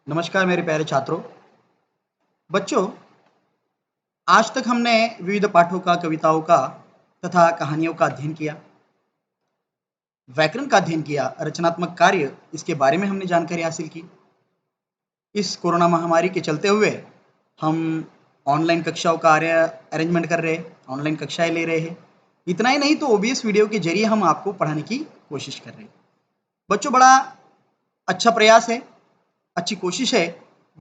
नमस्कार मेरे प्यारे छात्रों। बच्चों, आज तक हमने विविध पाठों का, कविताओं का तथा कहानियों का अध्ययन किया, व्याकरण का अध्ययन किया, रचनात्मक कार्य इसके बारे में हमने जानकारी हासिल की। इस कोरोना महामारी के चलते हुए हम ऑनलाइन कक्षाओं का अरेंजमेंट कर रहे हैं, ऑनलाइन कक्षाएं ले रहे हैं। इतना ही नहीं तो ओबीएस वीडियो के जरिए हम आपको पढ़ाने की कोशिश कर रहे हैं। बच्चों, बड़ा अच्छा प्रयास है, अच्छी कोशिश है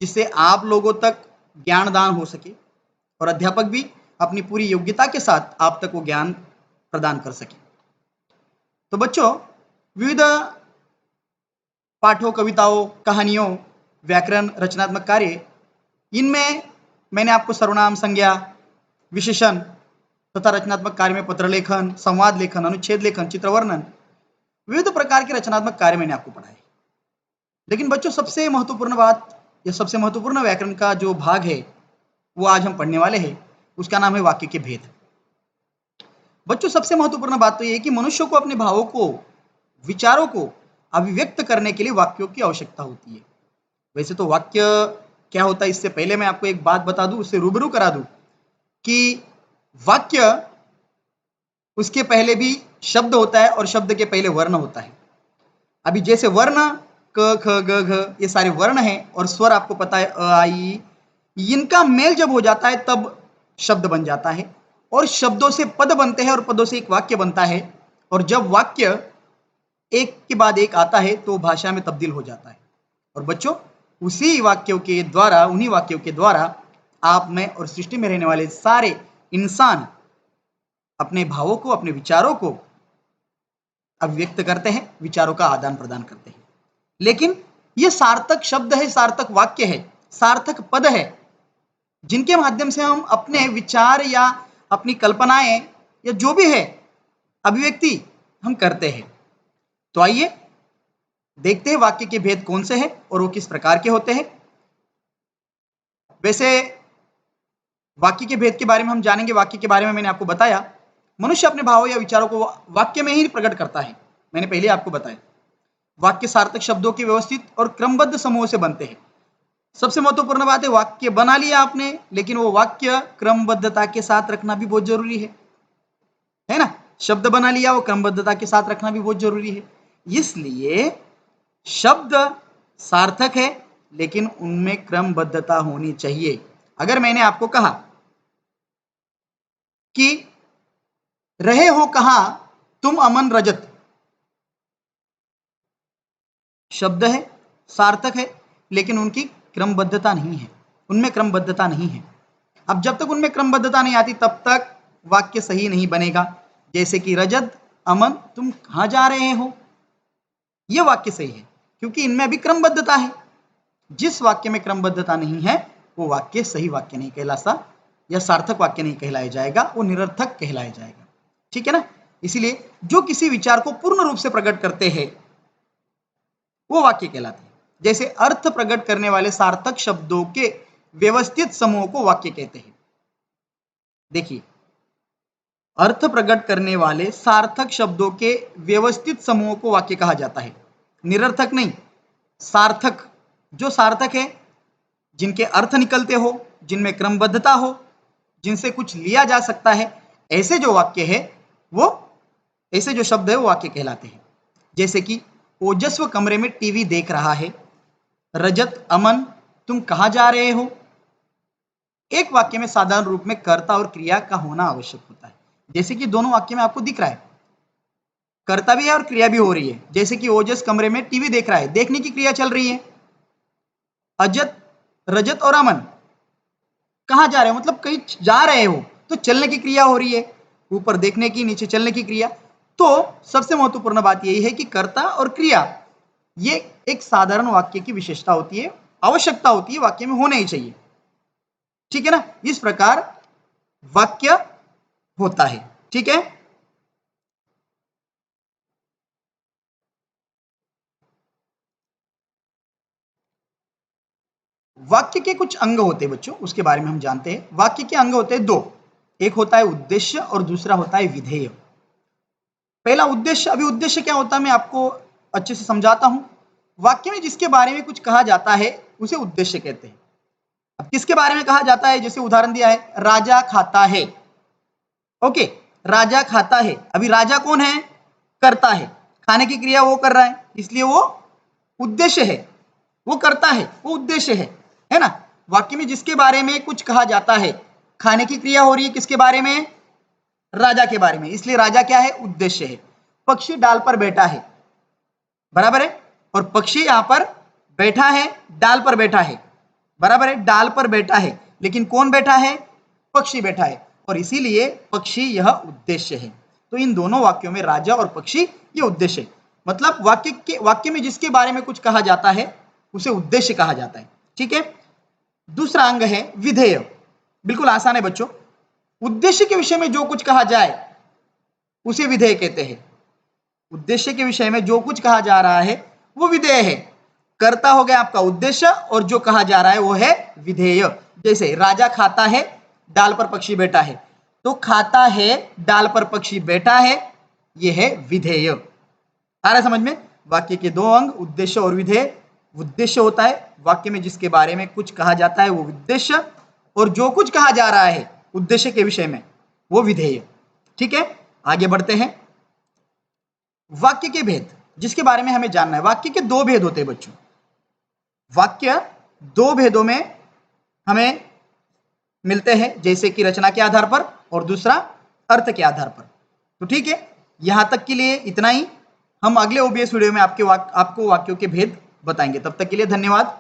जिससे आप लोगों तक ज्ञान दान हो सके और अध्यापक भी अपनी पूरी योग्यता के साथ आप तक वो ज्ञान प्रदान कर सके। तो बच्चों, विविध पाठों, कविताओं, कहानियों, व्याकरण, रचनात्मक कार्य, इनमें मैंने आपको सर्वनाम, संज्ञा, विशेषण तथा रचनात्मक कार्य में पत्र लेखन, संवाद लेखन, अनुच्छेद लेखन, चित्र वर्णन, विविध प्रकार के रचनात्मक कार्य मैंने आपको पढ़ाए। लेकिन बच्चों, सबसे महत्वपूर्ण बात या सबसे महत्वपूर्ण व्याकरण का जो भाग है वो आज हम पढ़ने वाले हैं। उसका नाम है वाक्य के भेद। बच्चों, सबसे महत्वपूर्ण बात तो ये है कि मनुष्य को अपने भावों को, विचारों को अभिव्यक्त करने के लिए वाक्यों की आवश्यकता होती है। वैसे तो वाक्य क्या होता है, इससे पहले मैं आपको एक बात बता दूं, उससे रूबरू करा दूं कि वाक्य, उसके पहले भी शब्द होता है और शब्द के पहले वर्ण होता है। अभी जैसे वर्ण क, ख, ग, घ, ये सारे वर्ण हैं और स्वर आपको पता है अ, आ, ई, इनका मेल जब हो जाता है तब शब्द बन जाता है और शब्दों से पद बनते हैं और पदों से एक वाक्य बनता है। और जब वाक्य एक के बाद एक आता है तो भाषा में तब्दील हो जाता है। और बच्चों, उसी वाक्यों के द्वारा, उन्हीं वाक्यों के द्वारा आप में और सृष्टि में रहने वाले सारे इंसान अपने भावों को, अपने विचारों को अभिव्यक्त करते हैं, विचारों का आदान प्रदान करते हैं। लेकिन ये सार्थक शब्द है, सार्थक वाक्य है, सार्थक पद है, जिनके माध्यम से हम अपने विचार या अपनी कल्पनाएं या जो भी है अभिव्यक्ति हम करते हैं। तो आइए देखते हैं वाक्य के भेद कौन से हैं और वो किस प्रकार के होते हैं। वैसे वाक्य के भेद के बारे में हम जानेंगे। वाक्य के बारे में मैंने आपको बताया, मनुष्य अपने भावों या विचारों को वाक्य में ही प्रकट करता है। मैंने पहले आपको बताया वाक्य सार्थक शब्दों के व्यवस्थित और क्रमबद्ध समूह से बनते हैं। सबसे महत्वपूर्ण बात है, वाक्य बना लिया आपने, लेकिन वो वाक्य क्रमबद्धता के साथ रखना भी बहुत जरूरी है ना। शब्द बना लिया, वो क्रमबद्धता के साथ रखना भी बहुत जरूरी है। इसलिए शब्द सार्थक है लेकिन उनमें क्रमबद्धता होनी चाहिए। अगर मैंने आपको कहा कि रहे हो कहां तुम अमन रजत, शब्द है, सार्थक है, लेकिन उनकी क्रमबद्धता नहीं है, उनमें क्रमबद्धता नहीं है। अब जब तक उनमें क्रमबद्धता नहीं आती तब तक वाक्य सही नहीं बनेगा। जैसे कि रजत, अमन, तुम कहां जा रहे हो, यह वाक्य सही है क्योंकि इनमें अभी क्रमबद्धता है। जिस वाक्य में क्रमबद्धता नहीं है वो वाक्य सही वाक्य नहीं कहलाता या सार्थक वाक्य नहीं कहलाया जाएगा, वो निरर्थक कहलाया जाएगा। ठीक है ना। इसीलिए जो किसी विचार को पूर्ण रूप से प्रकट करते हैं वो वाक्य कहलाते हैं। जैसे अर्थ प्रकट करने वाले सार्थक शब्दों के व्यवस्थित समूह को वाक्य कहते हैं। देखिए, अर्थ प्रकट करने वाले सार्थक शब्दों के व्यवस्थित समूह को वाक्य कहा जाता है, निरर्थक नहीं, सार्थक। जो सार्थक है, जिनके अर्थ निकलते हो, जिनमें क्रमबद्धता हो, जिनसे कुछ लिया जा सकता है, ऐसे जो वाक्य है वो, ऐसे जो शब्द है वो वाक्य कहलाते हैं। जैसे कि ओजस्व कमरे में टीवी देख रहा है, रजत, अमन, तुम कहां जा रहे हो। एक वाक्य में साधारण रूप में कर्ता और क्रिया का होना आवश्यक होता है। जैसे कि दोनों वाक्य में आपको दिख रहा है, कर्ता भी है और क्रिया भी हो रही है। जैसे कि ओजस कमरे में टीवी देख रहा है, देखने की क्रिया चल रही है। अजत, रजत और अमन कहां जा रहे हो, मतलब कहीं जा रहे हो, तो चलने की क्रिया हो रही है, ऊपर देखने की, नीचे चलने की क्रिया। तो सबसे महत्वपूर्ण बात यही है कि कर्ता और क्रिया, ये एक साधारण वाक्य की विशेषता होती है, आवश्यकता होती है, वाक्य में होना ही चाहिए। ठीक है ना। इस प्रकार वाक्य होता है। ठीक है। वाक्य के कुछ अंग होते हैं बच्चों, उसके बारे में हम जानते हैं। वाक्य के अंग होते हैं दो, एक होता है उद्देश्य और दूसरा होता है विधेय। पहला उद्देश्य। अभी उद्देश्य क्या होता है मैं आपको अच्छे से समझाता हूं। वाक्य में जिसके बारे में कुछ कहा जाता है उसे उद्देश्य कहते हैं। अब किसके बारे में कहा जाता है, जैसे उदाहरण दिया है, राजा खाता है। ओके, राजा खाता है। अभी राजा कौन है, करता है, खाने की क्रिया वो कर रहा है, इसलिए वो उद्देश्य है, वो करता है, वो उद्देश्य है ना। वाक्य में जिसके बारे में कुछ कहा जाता है, खाने की क्रिया हो रही है किसके बारे में, राजा के बारे में, इसलिए राजा क्या है, उद्देश्य है। पक्षी डाल पर बैठा है, बराबर है, और पक्षी यहां पर बैठा है, डाल पर बैठा है, बराबर है, डाल पर बैठा है, लेकिन कौन बैठा है, पक्षी बैठा है, और इसीलिए पक्षी यह उद्देश्य है। तो इन दोनों वाक्यों में राजा और पक्षी ये उद्देश्य है। मतलब वाक्य में जिसके बारे में कुछ कहा जाता है उसे उद्देश्य कहा जाता है। ठीक है। दूसरा अंग है विधेय। बिल्कुल आसान है बच्चों, उद्देश्य के विषय में जो कुछ कहा जाए उसे विधेय कहते हैं। उद्देश्य के विषय में जो कुछ कहा जा रहा है वो विधेय है। कर्ता हो गया आपका उद्देश्य और जो कहा जा रहा है वो है विधेय। जैसे राजा खाता है, डाल पर पक्षी बैठा है, तो खाता है, डाल पर पक्षी बैठा है, ये है विधेय। आ रहा है समझ में। वाक्य के दो अंग उद्देश्य और विधेय। उद्देश्य होता है वाक्य में जिसके बारे में कुछ कहा जाता है वो उद्देश्य, और जो कुछ कहा जा रहा है उद्देश्य के विषय में वो विधेय। ठीक है, आगे बढ़ते हैं। वाक्य के भेद जिसके बारे में हमें जानना है। वाक्य के दो भेद होते हैं बच्चों। वाक्य दो भेदों में हमें मिलते हैं, जैसे कि रचना के आधार पर और दूसरा अर्थ के आधार पर। तो ठीक है, यहां तक के लिए इतना ही। हम अगले ओबीएस वीडियो में आपको वाक्यों के भेद बताएंगे। तब तक के लिए धन्यवाद।